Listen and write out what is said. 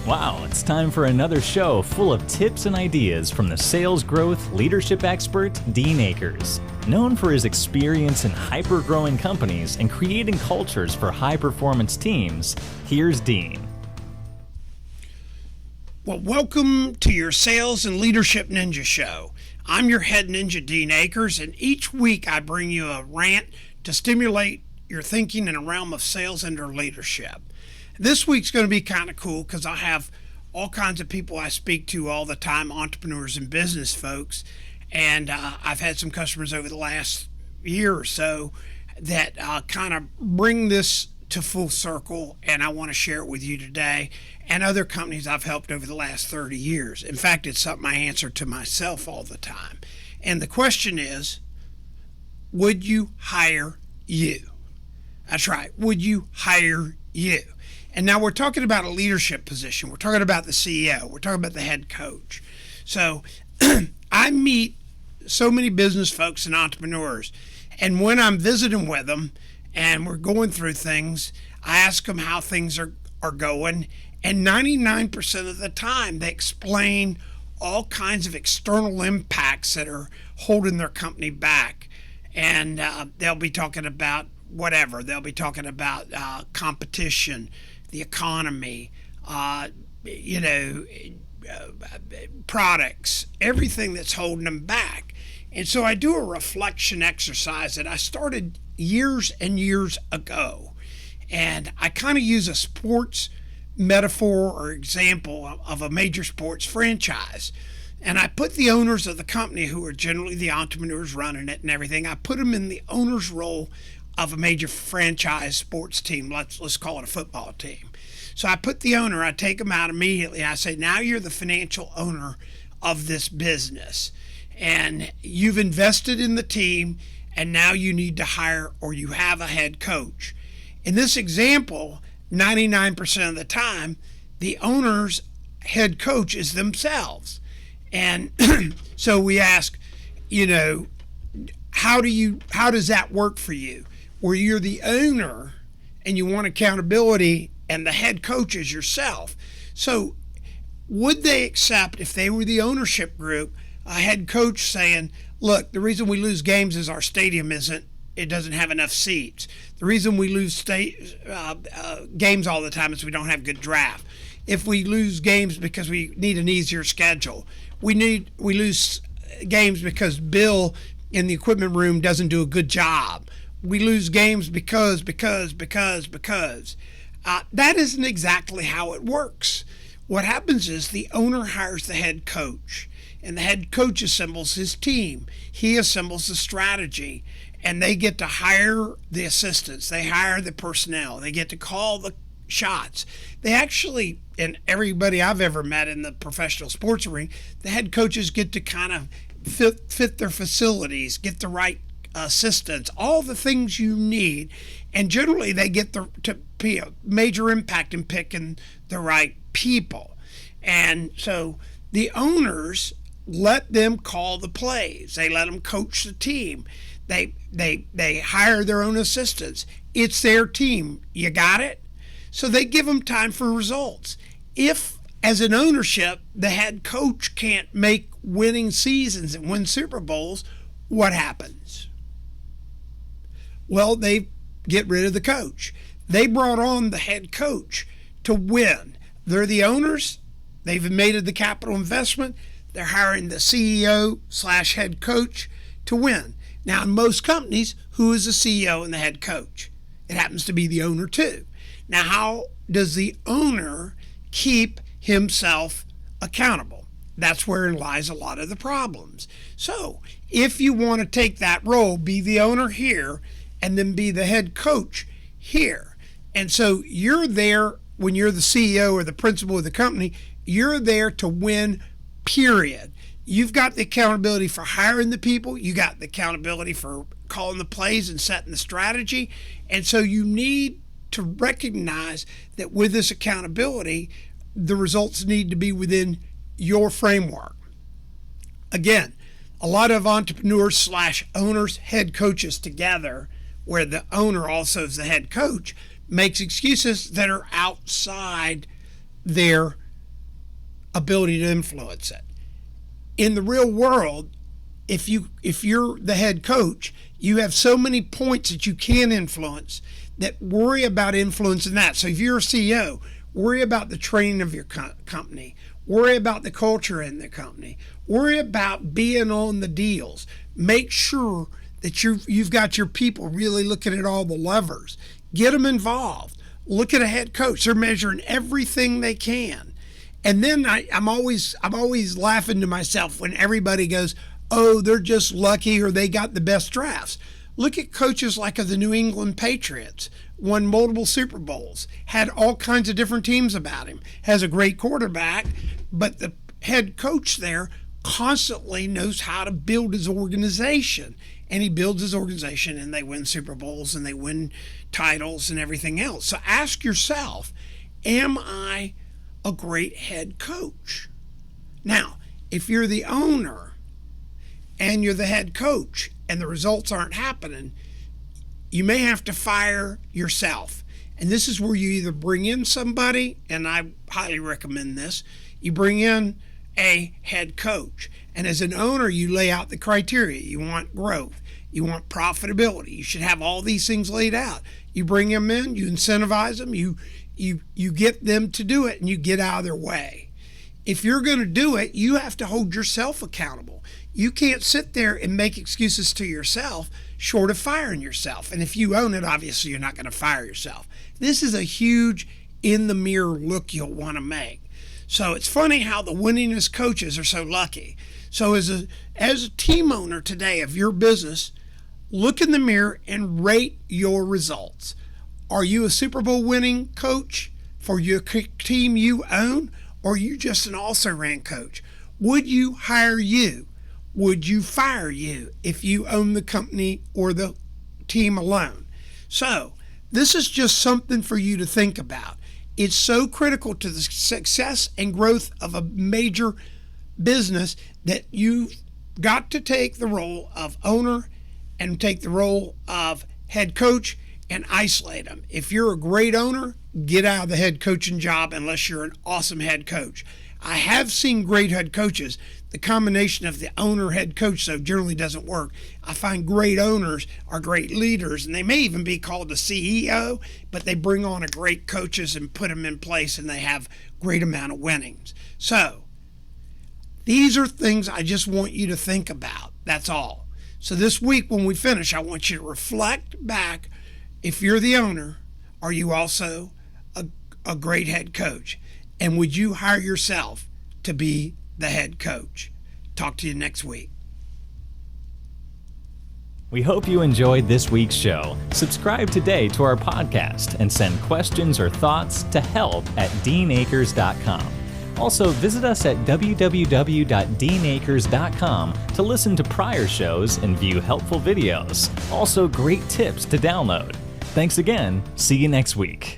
Wow, it's time for another show full of tips and ideas from the sales growth leadership expert, Dean Akers. Known for his experience in hyper-growing companies and creating cultures for high-performance teams, here's Dean. Well, welcome to your Sales and Leadership Ninja Show. I'm your head ninja, Dean Akers, and each week I bring you a rant to stimulate your thinking in a realm of sales and or leadership. This week's going to be kind of cool because I have all kinds of people I speak to all the time, entrepreneurs and business folks, and I've had some customers over the last year or so that kind of bring this to full circle, and I want to share it with you today and other companies I've helped over the last 30 years. In fact, it's something I answer to myself all the time. And the question is, would you hire you? That's right. Would you hire you? And now we're talking about a leadership position. We're talking about the CEO. We're talking about the head coach. So I meet so many business folks and entrepreneurs. And when I'm visiting with them and we're going through things, I ask them how things are going. And 99% of the time, they explain all kinds of external impacts that are holding their company back. And they'll be talking about whatever. They'll be talking about competition, the economy, products, everything that's holding them back. And so I do a reflection exercise that I started years and years ago. And I kind of use a sports metaphor or example of a major sports franchise. And I put the owners of the company, who are generally the entrepreneurs running it and everything, I put them in the owner's role of a major franchise sports team. Let's call it a football team. So I put the owner, I take them out immediately. I say, now you're the financial owner of this business. And you've invested in the team, and now you need to hire, or you have a head coach. In this example, 99% of the time, the owner's head coach is themselves. And so we ask, how does that work for you? Where you're the owner and you want accountability and the head coach is yourself. So would they accept, if they were the ownership group, a head coach saying, look, the reason we lose games is our stadium it doesn't have enough seats. The reason we lose games all the time is we don't have good draft. If we lose games because we need an easier schedule, we lose games because Bill in the equipment room doesn't do a good job. We lose games because. That isn't exactly how it works. What happens is the owner hires the head coach, and the head coach assembles his team. He assembles the strategy, and they get to hire the assistants. They hire the personnel. They get to call the shots. They actually, and everybody I've ever met in the professional sports arena, the head coaches get to kind of fit their facilities, get the right assistants, all the things you need, and generally they get to be a major impact in picking the right people. And so the owners let them call the plays. They let them coach the team. They hire their own assistants. It's their team. You got it? So they give them time for results. If, as an ownership, the head coach can't make winning seasons and win Super Bowls, what happens? Well, they get rid of the coach. They brought on the head coach to win. They're the owners. They've made the capital investment. They're hiring the CEO/head coach to win. Now, in most companies, who is the CEO and the head coach? It happens to be the owner too. Now, how does the owner keep himself accountable? That's where lies a lot of the problems. So if you want to take that role, be the owner here, and then be the head coach here. And so you're there when you're the CEO or the principal of the company, you're there to win, period. You've got the accountability for hiring the people. You got the accountability for calling the plays and setting the strategy. And so you need to recognize that with this accountability, the results need to be within your framework. Again, a lot of entrepreneurs/owners, head coaches together, where the owner also is the head coach, makes excuses that are outside their ability to influence it. In the real world, if you're the head coach, you have so many points that you can influence, that worry about influencing that. So if you're a CEO, worry about the training of your company, worry about the culture in the company, worry about being on the deals. Make sure that you've got your people really looking at all the levers. Get them involved. Look at a head coach. They're measuring everything they can. And then I'm always laughing to myself when everybody goes, oh, they're just lucky or they got the best drafts. Look at coaches like the New England Patriots, won multiple Super Bowls, had all kinds of different teams about him, has a great quarterback, but the head coach there constantly knows how to build his organization. And he builds his organization and they win Super Bowls and they win titles and everything else. So ask yourself, am I a great head coach? Now, if you're the owner and you're the head coach and the results aren't happening, you may have to fire yourself. And this is where you either bring in somebody, and I highly recommend this, you bring in a head coach. And as an owner, you lay out the criteria. You want growth. You want profitability. You should have all these things laid out. You bring them in, you incentivize them, you get them to do it, and you get out of their way. If you're going to do it, you have to hold yourself accountable. You can't sit there and make excuses to yourself short of firing yourself. And if you own it, obviously you're not going to fire yourself. This is a huge in the mirror look you'll want to make. So it's funny how the winningest coaches are so lucky. So as a team owner today of your business, look in the mirror and rate your results. Are you a Super Bowl winning coach for your team you own, or are you just an also-ran coach? Would you hire you? Would you fire you if you own the company or the team alone? So this is just something for you to think about. It's so critical to the success and growth of a major business that you've got to take the role of owner and take the role of head coach and isolate them. If you're a great owner, get out of the head coaching job unless you're an awesome head coach. I have seen great head coaches. The combination of the owner head coach, though, generally doesn't work. I find great owners are great leaders, and they may even be called the CEO, but they bring on a great coaches and put them in place, and they have great amount of winnings. So these are things I just want you to think about. That's all. So this week when we finish, I want you to reflect back. If you're the owner, are you also a great head coach? And would you hire yourself to be the head coach? Talk to you next week. We hope you enjoyed this week's show. Subscribe today to our podcast and send questions or thoughts to help@deanacres.com. Also, visit us at www.deanacres.com to listen to prior shows and view helpful videos. Also, great tips to download. Thanks again. See you next week.